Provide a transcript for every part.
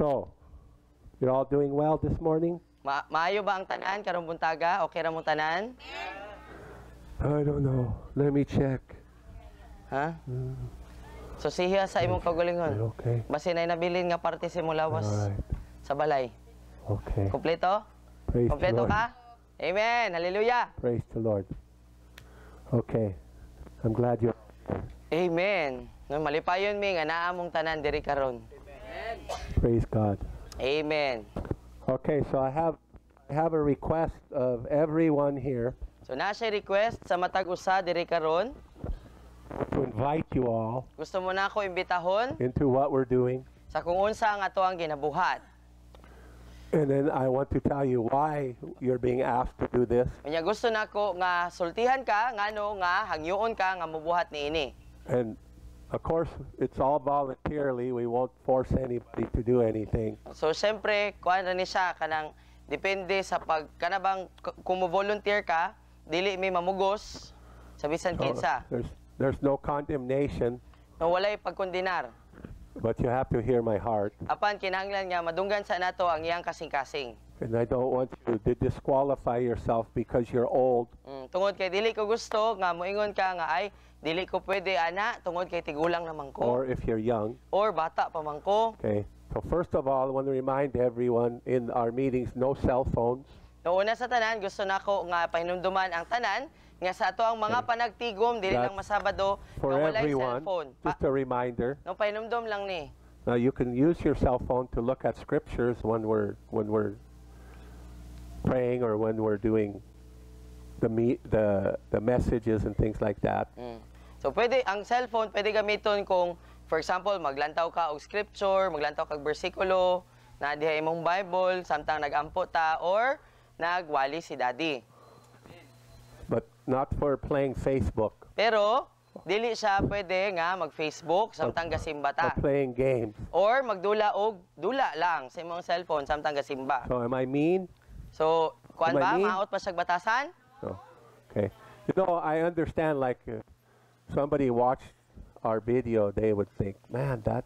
So, you're all doing well this morning? Maayo ba ang tanan karong buntaga? Okay ra mo tanan? I don't know. Let me check. Ha? So siya sa imong kagalingon. Okay. Basin ay nabilin nga parte sa imong lawas Alright. sa balay. Okay. Kompleto? Praise the Kompleto Lord. ka? Amen. Hallelujah. Praise the Lord. Okay. I'm glad you're... Amen. No, malipayon mi nga naa mong tanan diri karon. Praise God. Amen. Okay, so I have a request of everyone here So na siya request sa matag usa diri karon. to invite you all Gusto mo na ako imbitahon into what we're doing. sa kung unsa ang ato ang ginabuhat. And then I want to tell you why you're being asked to do this. Unya gusto nako nga sultihan ka ngano nga hangyoon ka nga mobuhat niini. And of course, it's all voluntarily. We won't force anybody to do anything. So syempre kuan ra ni siya kanang depende sa pag kanabang kung mo volunteer ka dili mi mamugos sa bisan So kinsa. there's no condemnation, No walay pagkondenar. but you have to hear my heart. Apan kinahanglan nga madunggan sa nato ang iyang kasing-kasing. And I don't want you to disqualify yourself because you're old. Tungod kay dili ko gusto nga moingon ka nga ay dili ko pwede ana tungod kay tigulang naman ko Or if you're young. or bata pa man ko. Okay. So first of all, I want to remind everyone in our meetings, no cell phones. No una sa tanan gusto nako nga pahinumduman ang tanan nga sa ato ang mga panagtigom dili That's lang masabado For nga walay everyone, cellphone. just a reminder. No pahinumdum lang ni. Now you can use your cell phone to look at scriptures when we're praying or when we're doing the messages and things like that. So pwede ang cellphone pwede gamiton kung for example maglantaw ka og scripture, maglantaw kag bersikulo na diha imong Bible samtang nagampo ta or nagwali si daddy. But not for playing Facebook Pero dili siya pwede nga mag-Facebook samtang gasimba or ta playing games. or magdula og dula lang sa imong cellphone samtang gasimba. So am I mean? So kuan Am I ba mean? maot pa siyang batasan? No. Okay. You know, I understand like somebody watched our video, they would think, man, that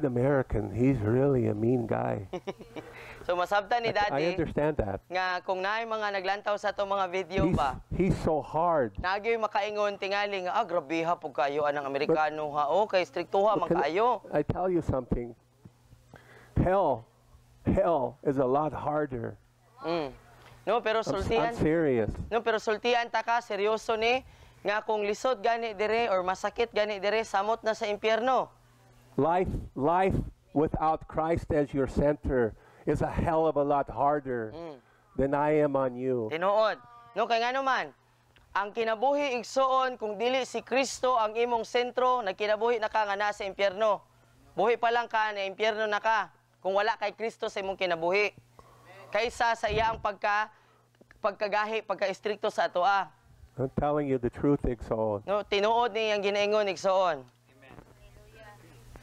American, he's really a mean guy. So masabtan ni I daddy understand that. nga kung naay mga naglantaw sa to mga video ba He's so hard. Nagyoy makaingon tingali nga grabiha pug kayo anang Amerikano ha kay striktuha man Can kaayo. I tell you something. Hell is a lot harder. No pero I'm sultihan serious. no pero sultihan ta ka seryoso ni nga kung lisod gani dire or masakit gani dire samot na sa impyerno. Life without Christ as your center is a hell of a lot harder than I am on you. Tinuod. No kay ngano man ang kinabuhi igsuon kung dili si Kristo ang imong sentro nagkinabuhi na ka nga nasa impyerno. Buhi pa lang ka na impyerno na ka kung wala kay Kristo sa imong kinabuhi. Kaysa sa iya ang pagkagahi, pagka-istrikto sa atoa. I'm telling you the truth, Igsoon. No, tinuod ni ang ginaingon igsoon.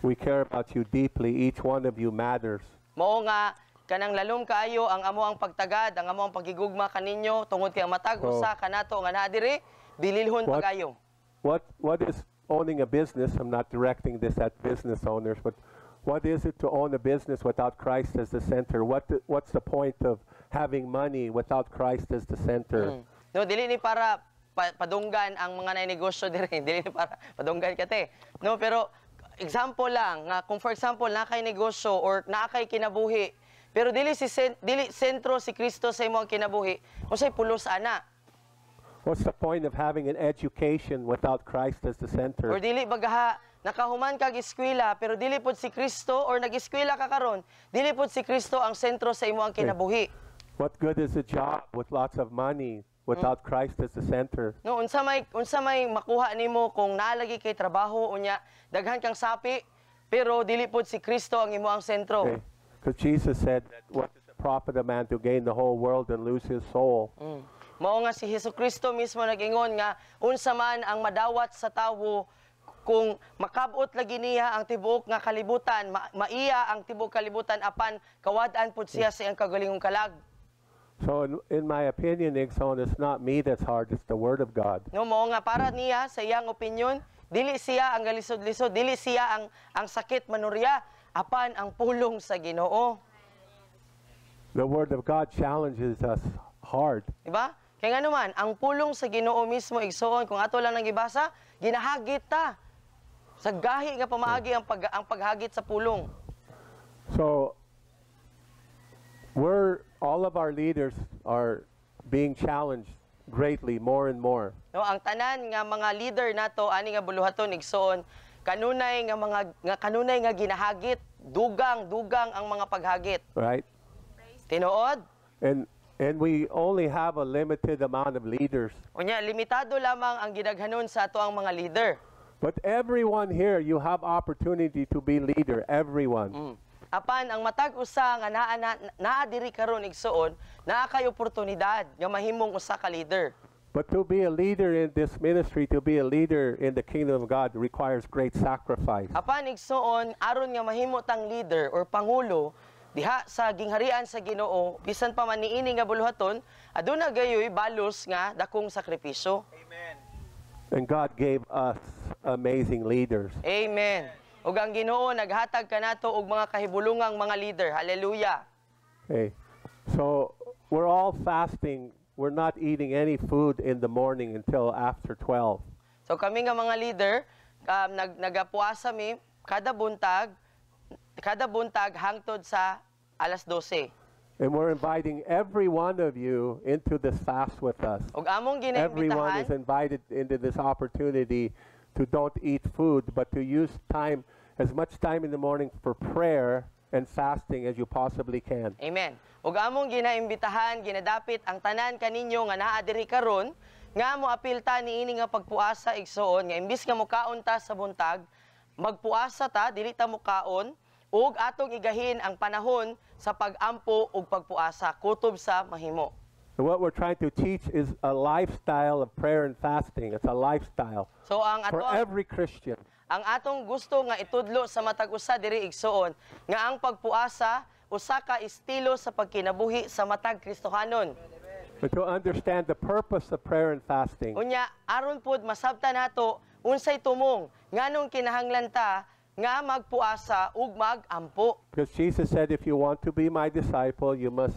We care about you deeply. Each one of you matters. Mao nga kanang lalom kaayo ang amo ang pagtagad, ang amo ang pagigugma kaninyo tungod kay ang matag usa kanato nga naa diri bililhon What- pagayo. What is owning a business? I'm not directing this at business owners, but what is it to own a business without Christ as the center? What's the point of having money without Christ as the center? No, dili ni para padunggan ang mga negosyo diri, dili ni para padunggan kate. No, pero example lang nga kung for example na kay negosyo or naa kay kinabuhi, pero dili sentro si Kristo sa imong kinabuhi, unsay pulos ana? What's the point of having an education without Christ as the center? Or dili bagaha nakahuman kag eskwela pero dili pod si Kristo or nag-eskwela ka karon, dili pod si Kristo ang sentro sa imong kinabuhi. What good is a job with lots of money without Christ as the center? No, unsa may makuha nimo kung naalagi kay trabaho unya daghan kang sapi pero dili pod si Kristo ang imo ang sentro. Okay. Because Jesus said that what does it profit a man to gain the whole world and lose his soul? Mao nga si Hesukristo mismo nag-ingon nga unsa man ang madawat sa tawo kung makabot lagi niya ang tibuok nga kalibutan, maiya ang tibuok kalibutan apan kawad-an pud siya sa iyang kagalingong kalag. So in my opinion, Igsoon, it's not me that's hard, it's the Word of God. No, mao nga para niya sa iyang opinion, dili siya ang galisod-lisod, dili siya ang sakit manurya. apan ang pulong sa Ginoo. The Word of God challenges us hard. Diba? Kaya nga naman, ang pulong sa Ginoo mismo igsoon, kung ato lang nang ibasa, ginahagit ta. Sa gahi nga pamaagi ang paghagit sa pulong. So, all of our leaders are being challenged greatly, more and more. No, ang tanan nga mga leader nato ani nga buluhaton igsoon, kanunay nga ginahagit, dugang ang mga paghagit. Right? Tinuod? And we only have a limited amount of leaders. Unya, limitado lamang ang gidaghanon sa ato ang mga leader. But everyone here, you have opportunity to be leader. Everyone. Apan ang matag usa nga naa diri karon igsoon, naa kay oportunidad nga mahimong usa ka leader. But to be a leader in this ministry, to be a leader in the kingdom of God requires great sacrifice. Apan igsoon aron nga mahimo tang leader or pangulo diha sa gingharian sa Ginoo, bisan pa man niini nga buluhaton, aduna gayoy balos nga dakong sakripisyo. Amen. And God gave us amazing leaders. Amen. Ug ang Ginoo naghatag kanato og mga kahibulungang mga leader. Hallelujah. Okay. So we're all fasting. We're not eating any food in the morning until after 12. So kami nga mga leader, nagapuasa mi kada buntag hangtod sa alas 12. And we're inviting every one of you into this fast with us. Ug among Everyone ginaimbitahan, is invited into this opportunity to don't eat food, but to use time, as much time in the morning for prayer and fasting as you possibly can. amen. Ug among ginaimbitahan, ginadapit ang tanan kaninyo nga naa diri karon, nga moapil ta niini nga pagpuasa igsoon, nga imbis nga mokaon ta sa buntag, magpuasa ta dili ta mokaon, ug atong igahin ang panahon sa pag-ampo ug pagpuasa kutob sa mahimo. And what we're trying to teach is a lifestyle of prayer and fasting. It's a lifestyle So ang for ato every Christian. ang atong gusto nga itudlo sa matag usa diri igsoon nga ang pagpuasa usa ka estilo sa pagkinabuhi sa matag Kristohanon. But to understand the purpose of prayer and fasting, Unya aron pud masabtan nato unsay tumong nganong kinahanglan ta nga magpuasa ug magampo. because Jesus said, if you want to be my disciple, you must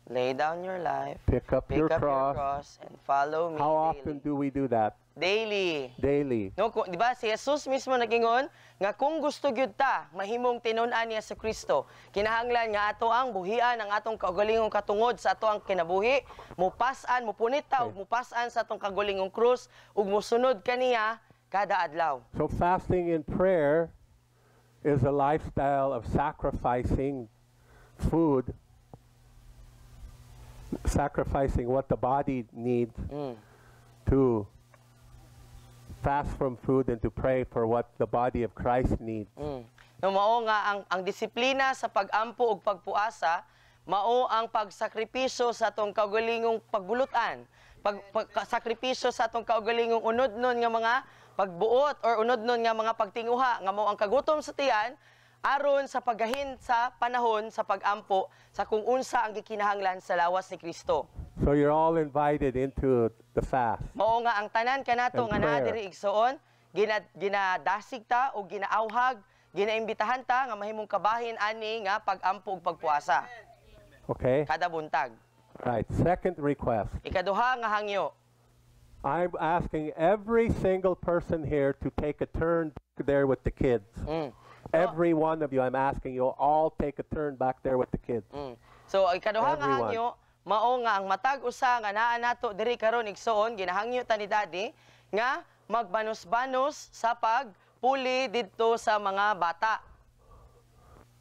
Lay down your life, pick up your cross. cross and follow me How often do we do that? daily. Daily. No, di ba si Jesus mismo nagingon nga kung gusto gyud ta mahimong tinun-an niya sa Kristo, kinahanglan nga ato ang buhian ang atong kaugalingong katungod sa ato ang kinabuhi, mupas-an, mupunit ta ug mupas-an sa atong kaugalingong krus ug musunod kaniya kada adlaw. So fasting and prayer is a lifestyle of sacrificing food, sacrificing what the body needs to fast from food and to pray for what the body of Christ needs. No, mao nga ang disiplina sa pag-ampo ug pagpuasa, mao ang pagsakripisyo sa atong kaugalingong pagbulutan, pagsakripisyo sa atong kaugalingong unodnon nga mga pagbuot or unodnon nga mga pagtinguha nga mao ang kagutom sa tiyan aron sa paggahin sa panahon sa pag-ampo sa kung unsa ang gikinahanglan sa lawas ni Kristo. So you're all invited into the fast. Mao nga ang tanan kanato And nga naa prayer. diri igsoon, ginadasig ta o ginaawhag, ginaimbitahan ta nga mahimong kabahin ani nga pag-ampo ug pagpuasa Okay? kada buntag. Right. Second request. Ikaduha nga hangyo, I'm asking every single person here to take a turn there with the kids. Every one of you, I'm asking you all take a turn back there with the kids. So ikaduha nga Everyone. hangyo, mao nga ang matag usa nga naa nato diri karon igsoon, ginahangyo ta ni Daddy nga magbanos-banos sa pagpuli didto sa mga bata.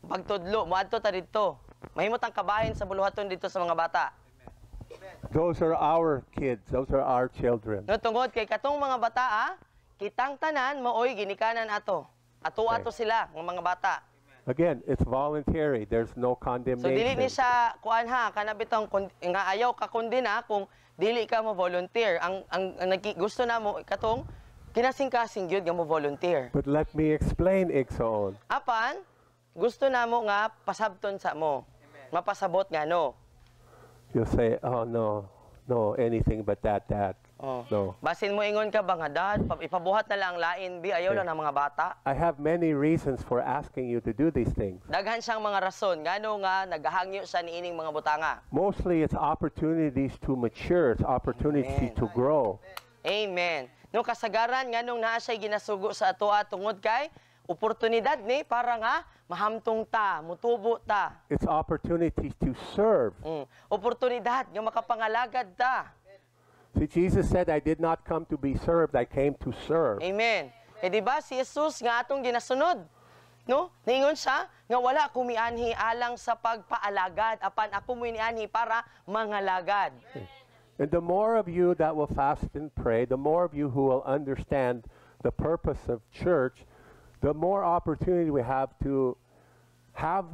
Pagtudlo, moadto ta didto. Mahimot ang kabahin sa buluhaton didto sa mga bata. Those are our kids. Those are our children. No tungod kay katong mga bata kitang tanan maoy ginikanan ato. Ato sila ng mga bata. Again, it's voluntary. There's no So dili ni condemnation. siya kuan kana bitong nga ayaw ka kundina kung dili ka mo volunteer. Ang gusto namo katong kinasing-kasing gyud nga mo volunteer. But let me explain, Igsoon. Apan gusto namo nga pasabton sa mo. Mapasabot nga no. You'll say, oh, no, anything but that, Dad. Oh. No. Basin mo ingon ka ba nga, Dad, ipabuhat na lang ang lain, bi, ayaw lang ng mga bata. I have many reasons for asking you to do these things. Daghan siyang mga rason, ngano nga, naghahangyo sa niining mga butanga. Mostly it's opportunities to mature, it's opportunities Amen. to grow. Amen. No kasagaran nganong naa siya ginasugo sa atoa tungod kay oportunidad ni para nga mahamtong ta, mutubo ta. It's opportunities to serve. Oportunidad nga makapangalagad ta. See, Jesus said, I did not come to be served, I came to serve. Amen. Eh di ba si Jesus nga atong ginasunod? No? Ningon siya nga wala ko mianhi alang sa pagpaalagad apan ako mo inianhi para mangalagad. And the more of you that will fast and pray, the more of you who will understand the purpose of church, the more opportunity we have to have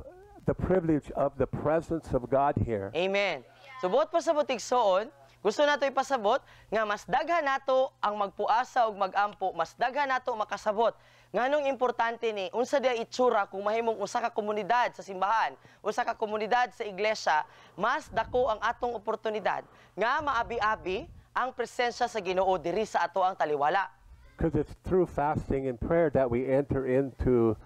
the privilege of the presence of God here. Amen. Subot pa sa butigsoon, gusto nato ipasabot nga mas daghan nato ang magpuasa ug magampo, mas daghan nato makasabot. Nganong importante ni unsa dia itsura kung mahimong usa ka komunidad sa simbahan, usa ka komunidad sa iglesia, mas dako ang atong oportunidad nga maabi-abi ang presensya sa Ginoo diri sa ato ang taliwala. Because it's through fasting and prayer that we enter into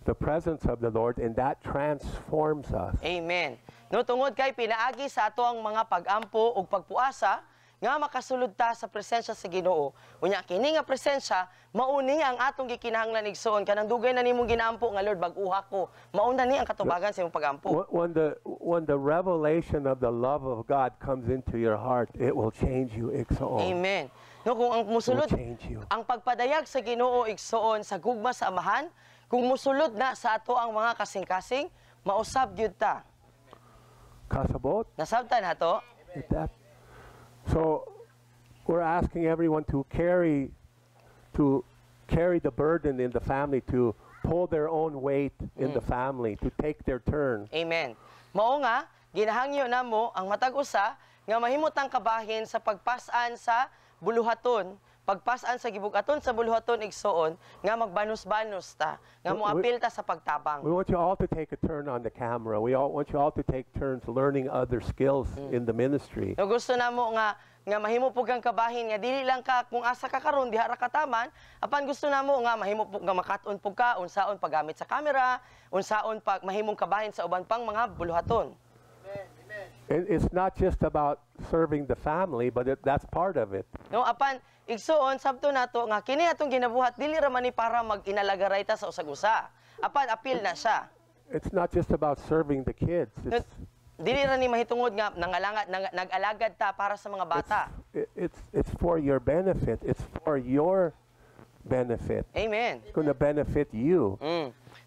the presence of the Lord, and that transforms us. Amen. No tungod kay pinaagi sa ato ang mga pagampo ug pagpuasa nga makasulod ta sa presensya sa Ginoo. Unya kini nga presensya mauni ang atong gikinahanglan igsoon kanang dugay na nimong ginaampo nga Lord bag-uha ko. Mauna ni ang katubagan sa imong pagampo. When the revelation of the love of God comes into your heart, it will change you. Amen. No kung ang musulod change you. ang pagpadayag sa Ginoo igsoon sa gugma sa amahan, kung musulod na sa ato ang mga kasing-kasing, mausab gyud ta. Kasabot? Nasabtan nato? So we're asking everyone to carry the burden in the family, to pull their own weight in the family, to take their turn. Amen. Mao nga ginahangyo namo ang matag usa nga mahimutang kabahin sa pagpasan sa buluhaton, pagpasan sa gibugaton sa buluhaton igsoon nga magbanos-banos ta, nga moapil ta sa pagtabang. We want you all to take a turn on the camera. We all want you all to take turns learning other skills in the ministry. No gusto namo nga mahimo pug kang kabahin nga dili lang ka kung asa ka karon diha ra kataman, apan gusto namo nga mahimo pug nga makat-on pug ka unsaon paggamit sa camera, unsaon pag mahimong kabahin sa uban pang mga buluhaton. And it's not just about serving the family, but that's part of it. No, apan igsoon sabto nato nga kini atong ginabuhat dili ra man ni para mag-inalagaray ta sa usag-usa. Apan apil na siya. It's not just about serving the kids. Dili ra ni mahitungod nga nag-alagad ta para sa mga bata. It's for your benefit. It's for your benefit. Amen. It's going to benefit you.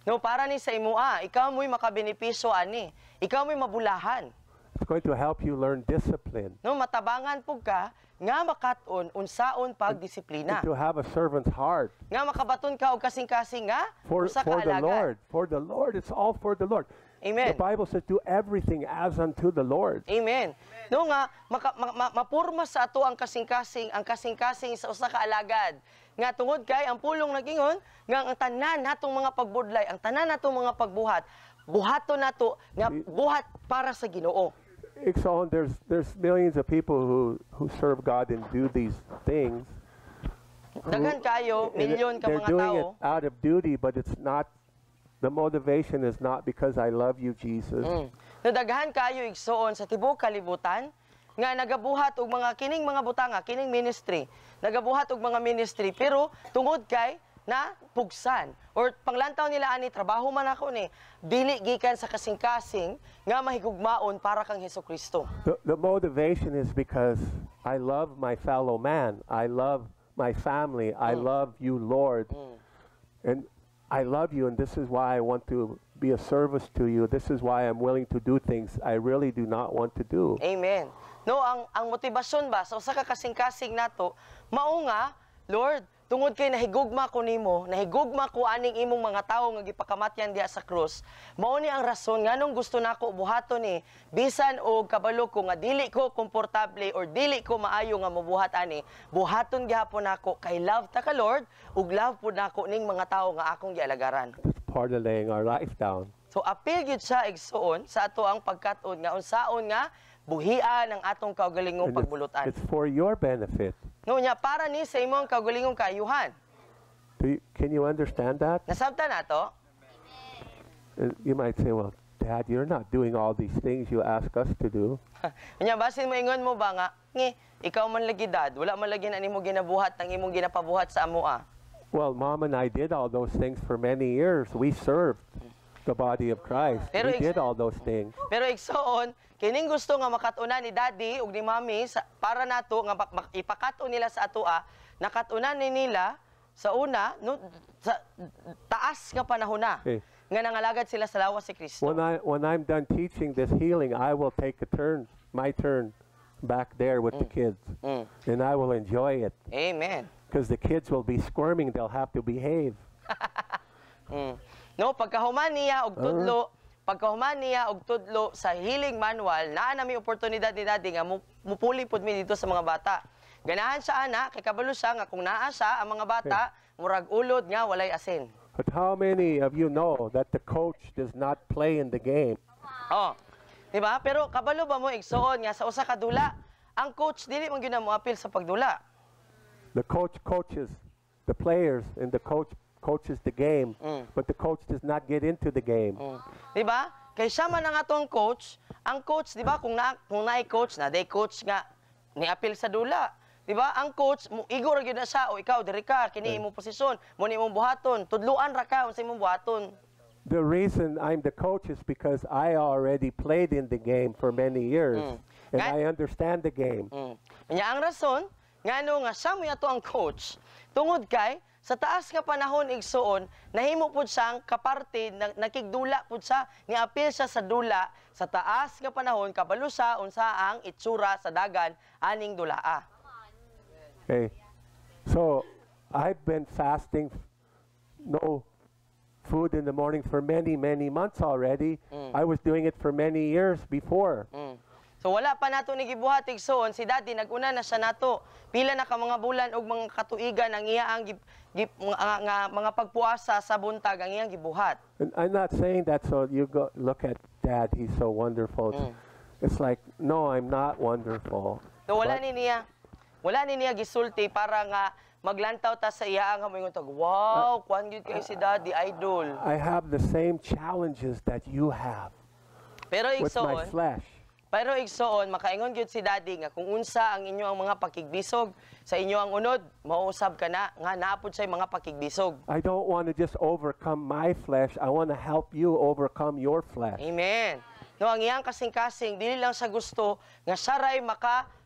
No, para ni sa imoa, ikaw mo'y makabenepisyo ani. Ikaw mo'y mabulahan. It's going to help you learn discipline. No, matabangan pug ka nga makat-on unsaon pagdisiplina. To have a servant's heart. Nga makabaton ka og kasing-kasing nga usa ka the alagad. Lord. For the Lord. It's all for the Lord. Amen. The Bible says, do everything as unto the Lord. Amen. No nga mapurma sa ato ang kasing-kasing sa usa ka alagad. Nga tungod kay ang pulong nagingon nga ang tanan natong mga pagbudlay, ang tanan natong mga pagbuhat, buhaton nato nga buhat para sa Ginoo. Ikson, there's millions of people who serve God and do these things. Daghan kayo, milyon ka They're mga doing tao. it out of duty, but it's not. The motivation is not because I love you, Jesus. No daghan kayo igsoon sa tibuok kalibutan nga nagabuhat og mga kining mga butanga, kining ministry. Nagabuhat og mga ministry pero tungod kay na pugsan or panglantaw nila ani trabaho man ako ni dili gikan sa kasing-kasing nga mahigugmaon para kang Hesukristo. The motivation is because I love my fellow man. I love my family. I love you, Lord. And I love you, and this is why I want to be a service to you. This is why I'm willing to do things I really do not want to do. Amen. No, ang motibasyon ba sa usa ka kasing-kasing nato mao nga, Lord, tungod kay nahigugma ko nimo, nahigugma ko aning imong mga tawo nga gipakamatyan diha sa krus. Mao ni ang rason nganong gusto nako buhaton ni bisan og kabalo ko nga dili ko komportable or dili ko maayo nga mobuhat ani. Buhaton gyapon nako kay love ta ka Lord ug love pud nako ning mga tawo nga akong gialagaran. It's part of laying our life down. So apil gyud siya igsuon sa ato ang pagkat-on nga unsaon nga buhian ang atong kaugalingong And pagbulutan. it's for your benefit. Ngunya para ni sa imong kaugalingong kaayuhan. Can you understand that? Nasabtan nato? You might say, well, Dad, you're not doing all these things you ask us to do. Nya basin mo ingon mo ba nga, ikaw man lagi dad, wala man lagi na nimo ginabuhat ng imong ginapabuhat sa amoa. Well, Mom and I did all those things for many years. We served the body of Christ. Pero We did all those things. Pero igsoon, kining gusto nga makatuna ni daddy ug ni mami para nato nga ipakato nila sa atoa, nakatuna ni nila sa una no sa taas nga panahon na. Okay. Nga nangalagad sila sa lawas si Kristo. When I'm done teaching this healing, I will take my turn back there with the kids. And I will enjoy it. Amen. Because the kids will be squirming, they'll have to behave. No, pagkahuman niya og tudlo sa healing manual, naa nami oportunidad ni daddy nga mupuli pud mi dito sa mga bata. Ganahan siya ana kay kabalo siya nga kung naa siya ang mga bata murag ulod nga walay asin. But how many of you know that the coach does not play in the game? Oh. Di ba? Pero kabalo ba mo igsoon nga sa usa ka dula, ang coach dili man gyud na moapil sa pagdula. The coach coaches the players and the coach coaches the game, but the coach does not get into the game. Di ba? Kay siya man ang atong coach, ang coach, di ba, kung naay coach na, day coach nga, ni-appeal sa dula. Di ba? Ang coach, igor gyud na siya, o ikaw, diri ka, kini imong posisyon, mo ni imong buhaton, tudluan ra ka, unsa imong buhaton. The reason I'm the coach is because I already played in the game for many years, and I understand the game. Nya ang rason, ngano nga siya mo ato ang coach, tungod kay, sa taas nga panahon igsuon, nahimo pud siyang kaparte, nakigdula pud siya, ni-appeal siya sa dula, sa taas nga panahon, kabalo siya, unsa ang itsura sa dagan, aning dulaa. Okay, so I've been fasting, no food in the morning for many months already. I was doing it for many years before. So wala pa nato ni gibuhat igsoon, si daddy naguna na siya nato. Pila na ka mga bulan og mga katuigan ang iyang mga pagpuasa sa buntag ang iyang gibuhat. And I'm not saying that so you go look at Dad, he's so wonderful. It's like, no, I'm not wonderful. So wala ni niya gisulti para nga maglantaw ta sa iya nga moingon tag, wow, kuan gyud kay si daddy idol. I have the same challenges that you have Pero with my igsoon, flesh. makaingon gyud si daddy nga kung unsa ang inyo ang mga pakigbisog sa inyo ang unod, mauusab ka na nga naapod say mga pakigbisog. I don't want to just overcome my flesh. I want to help you overcome your flesh. Amen. No, ang iyang kasing-kasing dili lang sa gusto nga saray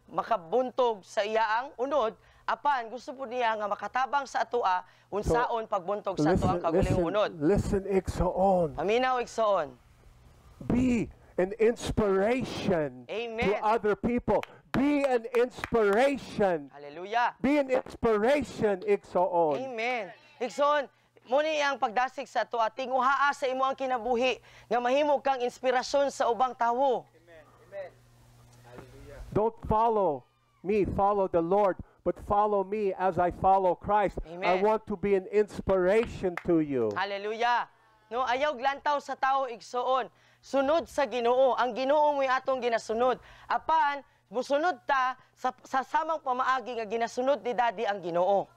makabuntog sa iyaang unod, apan gusto po niya nga makatabang sa atoa unsaon pagbuntog sa atoang kagaling unod. Listen, Igsoon. Paminaw igsoon. Be an inspiration Amen. to other people. Be an inspiration. Hallelujah. Be an inspiration, Igsoon. Amen. Igsoon, muni ang pagdasig sa atoa tinguhaa sa imo ang kinabuhi nga mahimo kang inspirasyon sa ubang tawo. Don't follow me, follow the Lord, but follow me as I follow Christ. Amen. I want to be an inspiration to you. Hallelujah. No, ayaw glantaw sa tao igsoon. Sunod sa Ginoo. Ang Ginoo mo'y atong ginasunod. Apan, musunod ta sa samang pamaagi nga ginasunod ni Daddy ang Ginoo.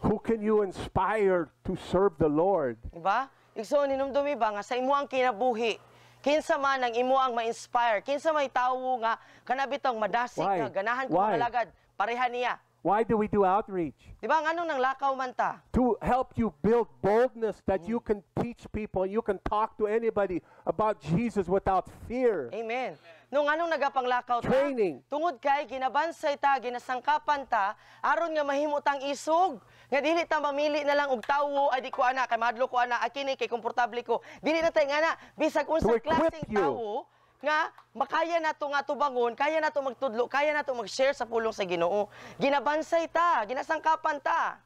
Who can you inspire to serve the Lord? Diba? Igsoon, hinumdumi ba nga sa imo ang kinabuhi? Kinsa man ang imo ang ma-inspire? Kinsa may tawo nga kanabitang madasig Why? nga ganahan ko Why? malagad pareha niya. Why do we do outreach? Diba nganong nang lakaw man ta? To help you build boldness that you can teach people, you can talk to anybody about Jesus without fear. Amen. Nung anong nagapanglakaw ta? Training. Tungod kay ginabansay ta, ginasangkapan ta, aron nga mahimutang isog. Nga dili ta mamili na lang og tawo, ay di ko ana kay madlo ko ana, akini kay komportable ko. Dili na tay nga na bisag unsang To equip klaseng you. tawo nga makaya nato nga tubangon, kaya nato magtudlo, kaya nato mag-share sa pulong sa Ginoo. Ginabansay ta, ginasangkapan ta.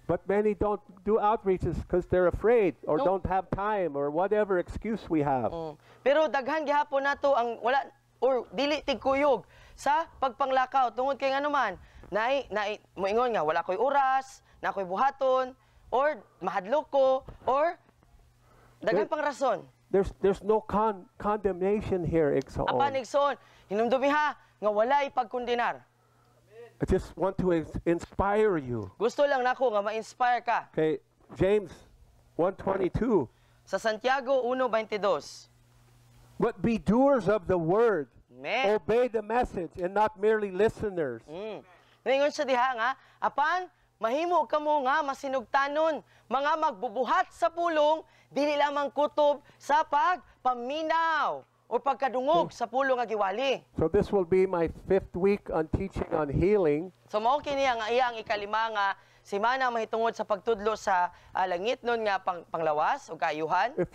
But many don't do outreaches because they're afraid or No. don't have time or whatever excuse we have. Pero daghan gihapon nato ang wala or dili tigkuyog sa pagpanglakaw tungod kay ngano man moingon nga wala koy oras, na koy buhaton or mahadlok ko or daghan pang rason. there's no condemnation here, igsoon. Apan igsoon, hinumdumiha nga walay pagkondenar. I just want to inspire you. Gusto lang nako nga ma-inspire ka. Okay, James 1:22. Sa Santiago 1:22. But be doers of the word. Amen. Obey the message and not merely listeners. Ningon sa diha nga, apan mahimo kamo nga masinugtanon, mga magbubuhat sa pulong, dili lamang kutob sa pagpaminaw o pagkadungog sa pulong nga giwali. So this will be my 5th week on teaching on healing. So mao kini ang iyang ikalima nga semana mahitungod sa pagtudlo sa langit nun nga panglawas o kaayuhan. If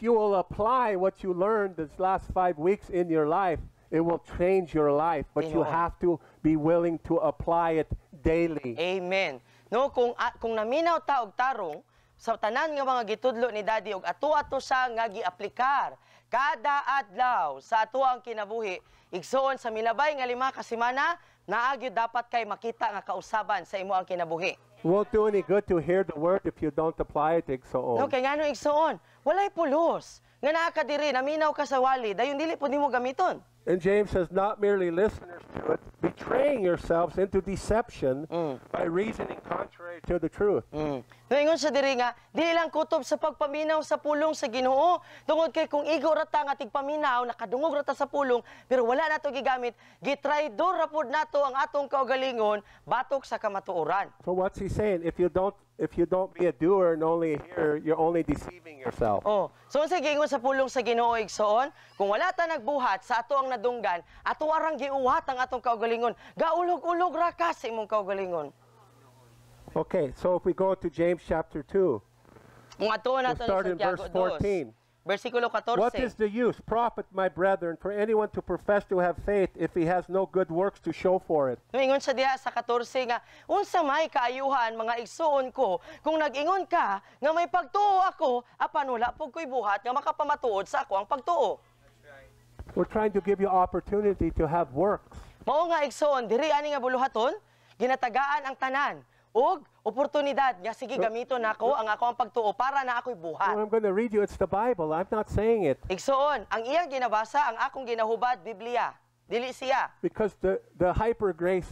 you will apply what you learned these last 5 weeks in your life, it will change your life. But you Amen. have to be willing to apply it daily. Amen. No, kung naminaw ta og tarong sa tanan nga mga gitudlo ni Daddy og ato sa nga giaplikar kada adlaw sa ato ang kinabuhi, igsoon sa milabay nga 5 ka semana, naagyo dapat kay makita nga kausaban sa imo ang kinabuhi. It won't do any good to hear the word if you don't apply it, igsoon. No, kay ngano igsoon, walay pulos. Nga naa ka diri, naminaw ka sa wali, dayon dili pud nimo gamiton. And James says, not merely listeners to it, betraying yourselves into deception by reasoning contrary to the truth. Ingon sa diri nga, dili lang kutob sa pagpaminaw sa pulong sa Ginoo. Tungod kay kung igo rata nga tigpaminaw, nakadungog rata sa pulong, pero wala nato gigamit, gitraidor ra pud nato ang atong kaugalingon batok sa kamatuoran. So what's he saying? If you don't be a doer and only a hearer, you're only deceiving yourself. Oh, so sa gingon sa pulong sa Ginoo igsoon, kung wala ta nagbuhat sa ato ang nadunggan, ato arang giuhat ang atong kaugalingon. Gaulog-ulog ra ka sa imong kaugalingon. Okay, so if we go to James chapter 2, Kung ato we'll nato start sa in verse Santiago 14. 2, versikulo 14. What is the use, profit, my brethren, for anyone to profess to have faith if he has no good works to show for it? Ingon sa diha sa 14 nga, unsa may kaayuhan mga igsuon ko, kung nag-ingon ka nga may pagtuo ako, apan wala pug ko'y buhat nga makapamatuod sa ako ang pagtuo. We're trying to give you opportunity to have works. Mao nga igsuon, diri ani nga buluhaton, ginatagaan ang tanan og oportunidad nga sige gamiton nako ang ako ang pagtuo para na ako'y Well, buhat. I'm going to read you, it's the Bible. I'm not saying it. Igsuon, ang iyang ginabasa ang akong ginahubad Biblia. Dili siya. Because the hyper grace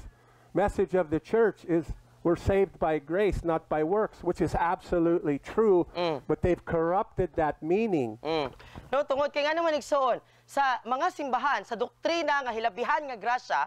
message of the church is we're saved by grace, not by works, which is absolutely true, but they've corrupted that meaning. No, tungod kay nga naman igsuon, sa mga simbahan, sa doktrina nga hilabihan nga grasya,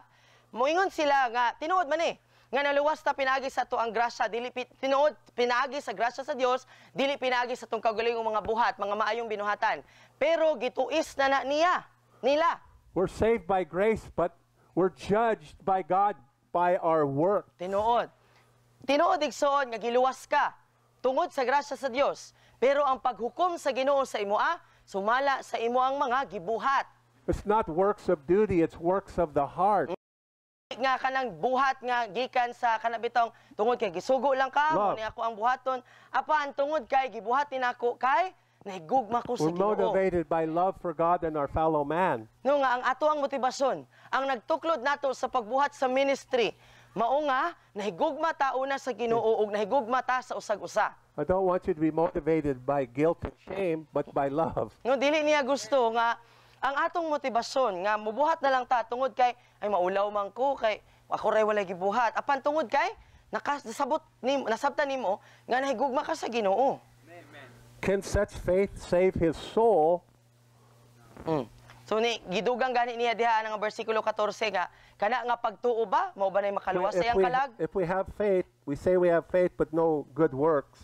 moingon sila nga tinuod man nga naluwas ta pinaagi sa to ang grasya, dili tinuod pinaagi sa grasya sa Dios, dili pinaagi sa tong kaugalingong mga buhat, mga maayong binuhatan. Pero gituis na nila. We're saved by grace, but we're judged by God by our work. Tinuod igsoon nga giluwas ka tungod sa grasya sa Dios, pero ang paghukom sa Ginoo sa imo sumala sa imo ang mga gibuhat. It's not works of duty, it's works of the heart. Nga kanang buhat nga gikan sa kanabitong tungod kay gisugo lang ka mo Love. ni ako ang buhaton, apan tungod kay gibuhat nako kay nahigugma ko sa We're Ginoo. motivated by love for God and our fellow man. No nga ang ato ang motibasyon, ang nagtuklod nato sa pagbuhat sa ministry, mao nga nahigugma ta una sa Ginoo ug nahigugma ta sa usag-usa. I don't want you to be motivated by guilt and shame, but by love. No dili niya gusto nga ang atong motibasyon nga mubuhat na lang ta tungod kay ay maulaw man ko kay ako ray walay gibuhat, apan tungod kay nasabtan nimo nga nahigugma ka sa Ginoo. Can such faith save his soul? So ni gidugang gani niya diha nga bersikulo 14 nga kana nga pagtuo ba mao ba nay makaluwas sa iyang kalag? If we have faith, we say we have faith but no good works.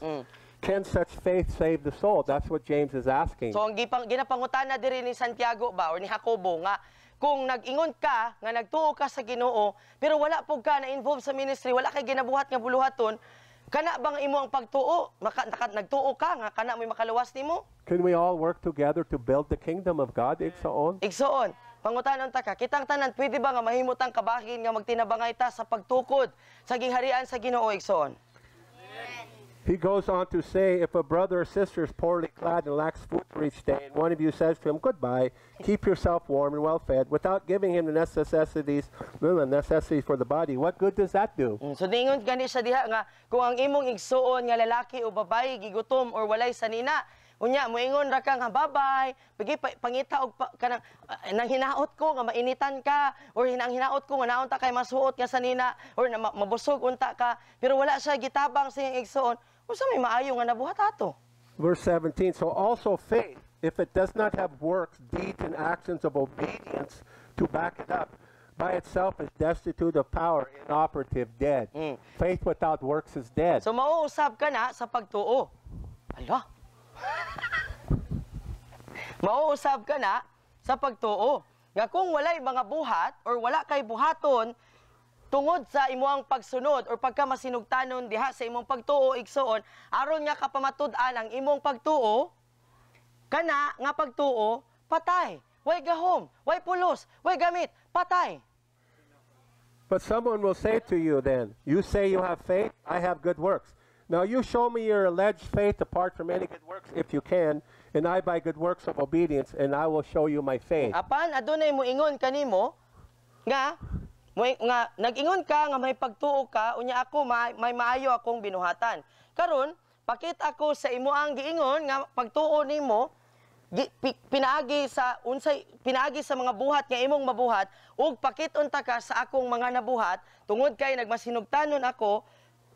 Can such faith save the soul? That's what James is asking. So ang ginapangutana diri ni Santiago ba or ni Jacobo nga kung nag-ingon ka nga nagtuo ka sa Ginoo pero wala pug ka na involved sa ministry, wala kay ginabuhat nga buluhaton, kana bang imo ang pagtuo? Nagtuo ka nga kana mo'y makaluwas nimo? Can we all work together to build the kingdom of God? Igsoon? Igsoon, pangutanon ta ka, kitang tanan pwede ba nga mahimutang kabahin nga magtinabangay ta sa pagtukod sa gingharian sa Ginoo igsoon? He goes on to say, if a brother or sister is poorly clad and lacks food for each day, and one of you says to him, goodbye, keep yourself warm and well fed, without giving him the necessities for the body, what good does that do? So ningon gani siya diha nga kung ang imong igsuon nga lalaki o babae gigutom or walay sanina, Unya moingon ra ka nga babay, pigi pangita og kanang nang hinaot ko nga mainitan ka or hinaot ko nga naon ta kay masuot nga sanina or na, mabusog unta ka pero wala siya gitabang sa iyang igsoon, unsa may maayo nga nabuhat ato? Verse 17, so also faith, if it does not have works, deeds, and actions of obedience to back it up, by itself is destitute of power, inoperative, dead. Faith without works is dead. So mauusab ka na sa pagtuo. Ala. Mauusab ka na sa pagtuo. Nga kung walay mga buhat or wala kay buhaton tungod sa imuang pagsunod or pagka masinugtanon diha sa imong pagtuo igsoon, aron nga kapamatud-an ang imong pagtuo, kana nga pagtuo patay. Way gahom, way pulos, way gamit, patay. But someone will say to you then, you say you have faith, I have good works. Now you show me your alleged faith apart from any good works if you can, and I by good works of obedience, and I will show you my faith. Apan adunay mo ingon kanimo nga nag-ingon ka nga may pagtuo ka unya ako may maayo akong binuhatan. Karon pakit ako sa imo ang giingon nga pagtuo nimo pinaagi sa mga buhat nga imong mabuhat ug pakit unta ka sa akong mga nabuhat tungod kay nagmasinugtanon ako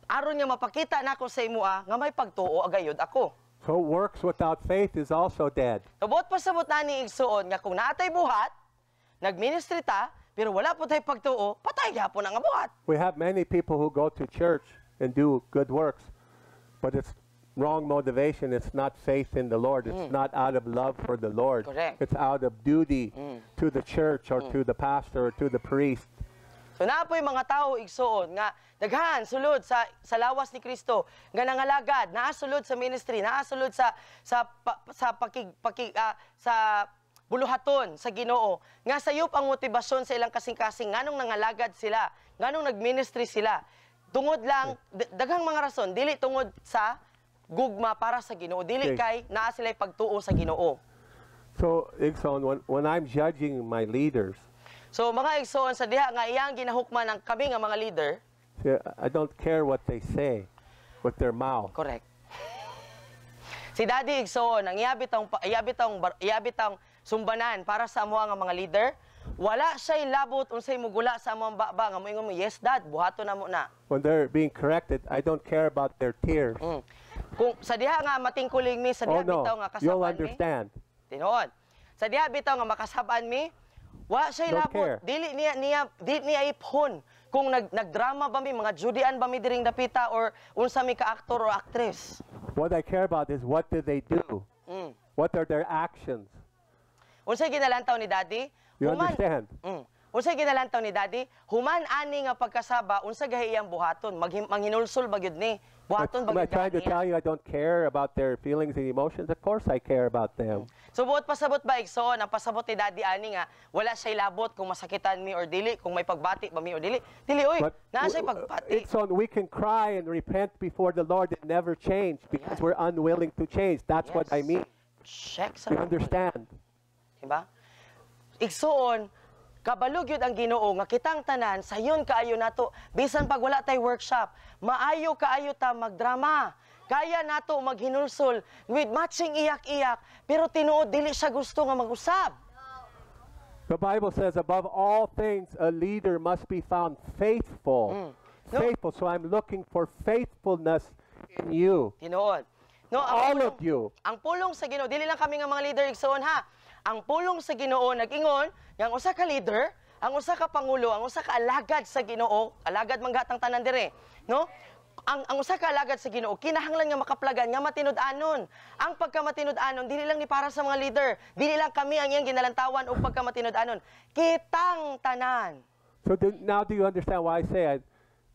aron nga mapakita nako sa imo nga may pagtuo agayod ako. So works without faith is also dead. Tubot pasabot na ni igsuon nga kung naatay buhat, nagministry ta, pero wala po tay pagtuo, patay gyapon ang buhat. We have many people who go to church and do good works, but it's wrong motivation. It's not faith in the Lord. It's not out of love for the Lord. Correct. It's out of duty to the church or to the pastor or to the priest. So naapoy mga tao igsuon nga daghan sulod sa lawas ni Kristo nga nangalagad, naa sulod sa ministry, naa sulod sa buluhaton sa Ginoo nga sayop ang motibasyon sa ilang kasing-kasing nganong nangalagad sila, nganong nagministry sila. Tungod lang daghang mga rason, dili tungod sa gugma para sa Ginoo, dili kay naa sila'y pagtuo sa Ginoo. So, Igsoon, when I'm judging my leaders, so mga igsoon sa diha nga iyang ginahukman ang kami nga mga leader, I don't care what they say with their mouth. correct. Si Daddy igsoon ang iyabitang sumbanan para sa amo nga mga leader, wala siya'y labot unsay mugula sa among baba nga moingon mo, yes dad, buhaton na mo na. When they're being corrected, I don't care about their tears. Kung sa diha nga matingkuling mi, sa diha bitaw nga you'll kasaban mi. understand. Tinuod. Sa diha bitaw nga makasaban mi, wa siya'y Don't labot. care. Dili niya iphon kung nagdrama ba mi, mga Judean ba mi diring dapita or unsa mi ka aktor o actress. What I care about is what do they do? What are their actions? Unsay ginalantaw ni Daddy? You understand? Unsay ginalantaw ni Daddy? Human ani nga pagkasaba, unsa gahi iyang buhaton, manghinulsol ba gyud ni? Buhaton ba Am I gyud trying to niya? tell you I don't care about their feelings and emotions? Of course I care about them. So buot pasabot ba igsoon ang pasabot ni Daddy ani nga wala siya'y labot kung masakitan mi or dili, kung may pagbati ba mi or dili. Dili oy, naa siya'y pagbati. So we can cry and repent before the Lord and never change because we're unwilling to change. That's what I mean. Check sa You understand? diba? Igsoon, kabalog yun ang Ginoo nga kitang tanan sayon kaayo nato bisan pag wala tay workshop, maayo kaayo ta magdrama. Kaya nato maghinulsol with matching iyak-iyak pero tinuod dili siya gusto nga mag-usab. The Bible says above all things a leader must be found faithful. Faithful. So I'm looking for faithfulness in you. Tinuod. No, All of you. Ang pulong sa Ginoo, dili lang kami nga mga leader igsoon ha. Ang pulong sa Ginoo nag-ingon nga ang usa ka leader, ang usa ka pangulo, ang usa ka alagad sa Ginoo, alagad manggatang tanan dire, no? Ang usa ka alagad sa Ginoo kinahanglan nga makaplagan nga matinud-anon. Ang pagkamatinud-anon dili lang ni para sa mga leader, dili lang kami ang iyang ginalantawan og pagkamatinud-anon. Kitang tanan. So now do you understand why I say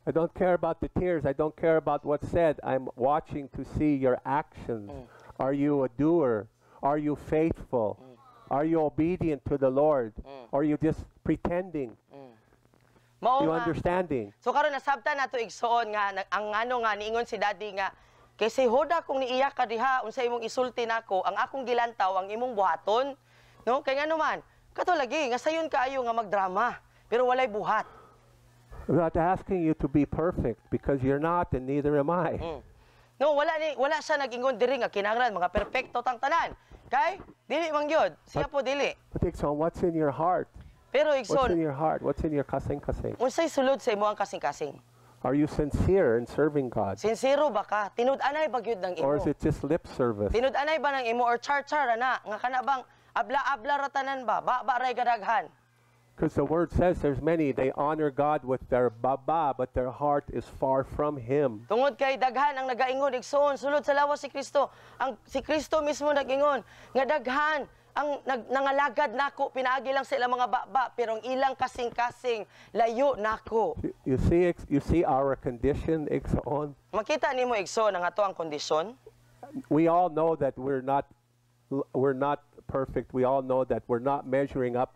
I don't care about the tears. I don't care about what's said. I'm watching to see your actions. Are you a doer? Are you faithful? Are you obedient to the Lord? Or are you just pretending? Mao You nga. understanding? So karon nasabtan nato igsoon nga ang ano nga niingon si Daddy nga kay si Hoda kung niiyak ka diha unsa imong isulti nako ang akong gilantaw ang imong buhaton, no? Kay ngano man kato lagi nga sayon kaayo nga magdrama pero walay buhat. I'm not asking you to be perfect because you're not and neither am I. No, wala siya nag-ingon diri nga kinahanglan mga perpekto tang tanan. Kay dili man gyud. Siya po dili. But Igsoon, what's in your heart? Pero What's in Igsoon, your heart? What's in your kasing-kasing? unsay sulod sa imong kasing-kasing? Are you sincere in serving God? Sincero ba ka? Tinud-anay ba gyud ng imo? Or is it just lip service? Tinud-anay ba ng imo or char-char ana nga kana bang abla-abla ratanan ba? Ba ray gadaghan. Because the word says there's many, they honor God with their baba, but their heart is far from Him. Tungod kay daghan ang nagaingon Igsoon sulod sa lawas si Kristo. Ang si Kristo mismo nagingon nga daghan ang nangalagad nako pinaagi lang sa ilang mga baba pero ang ilang kasing-kasing layo nako. You see our condition, Igsoon? Makita nimo Igsoon ang ato ang kondisyon. We all know that we're not perfect. We all know that we're not measuring up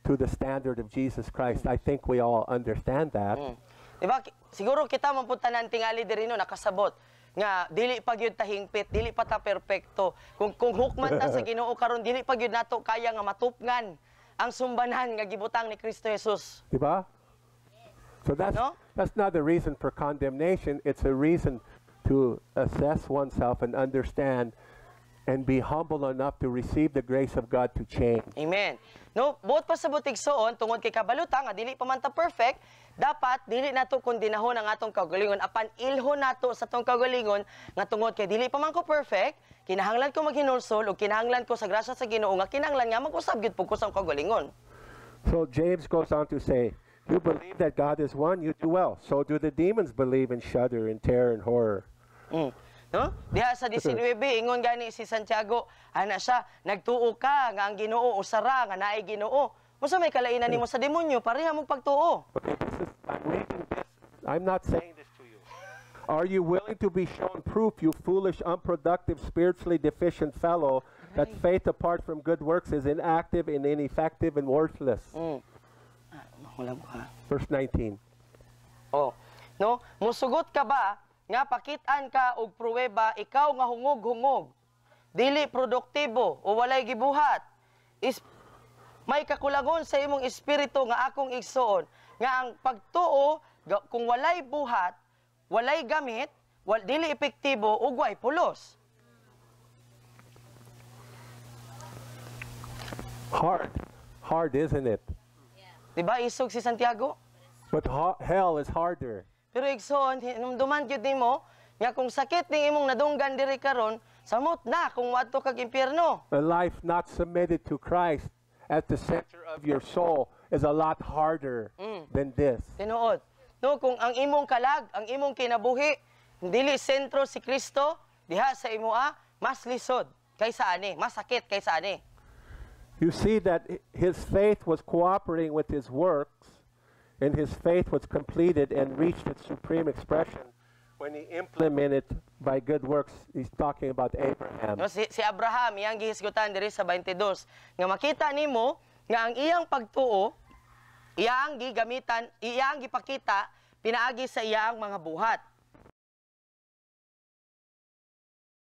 to the standard of Jesus Christ. I think we all understand that. Diba? Siguro kita mampuntanan tingali diri no nakasabot nga dili pa gyud ta hingpit, dili pa ta perpekto. Kung hukman ta sa Ginoo karon dili pa gyud nato kaya nga matupngan ang sumbanan nga gibutang ni Kristo Jesus. Diba? So that's not a reason for condemnation. It's a reason to assess oneself and understand and be humble enough to receive the grace of God to change. Amen. No, buot pa sa butigsoon tungod kay kabaluta nga dili pa man ta perfect, dapat dili nato kondinahon ang atong kaugalingon apan ilhon nato sa atong kaugalingon nga tungod kay dili pa man ko perfect, kinahanglan ko maghinulsol ug kinahanglan ko sa grasya sa Ginoo nga kinahanglan nga mag-usab gyud pug ko sa kaugalingon. So James goes on to say, you believe that God is one, you do well. So do the demons believe and shudder in terror and horror. No? Diha sa 19, ingon gani si Santiago, ana siya, nagtuo ka nga ang Ginoo usara nga naay Ginoo. Unsa may kalainan nimo sa demonyo pareha mong pagtuo. Okay, I'm reading this. I'm not saying this to you. Are you willing to be shown proof, you foolish, unproductive, spiritually deficient fellow, that faith apart from good works is inactive and ineffective and worthless? Verse 19. Oh. No, musugot ka ba nga pakit-an ka og pruweba ikaw nga hungog-hungog, dili produktibo o walay gibuhat, may kakulangon sa imong espiritu nga akong igsoon, nga ang pagtuo kung walay buhat, walay gamit, dili epektibo ug way pulos. Hard, isn't it? Diba isog si Santiago? But hell is harder. Pero igsoon, hinumduman gyud nimo nga kung sakit ning imong nadunggan diri karon, samot na kung wadto kag impyerno. A life not submitted to Christ at the center of your soul is a lot harder than this. Tinuod. No, kung ang imong kalag, ang imong kinabuhi, dili sentro si Kristo, diha sa imoa, mas lisod kaysa ani, mas sakit kaysa ani. You see that his faith was cooperating with his works, and his faith was completed and reached its supreme expression when he implemented by good works. He's talking about Abraham. No, si Abraham, iyang gihisgutan diri sa 22, nga makita nimo nga ang iyang pagtuo, iyang gigamitan, iyang gipakita pinaagi sa iyang mga buhat.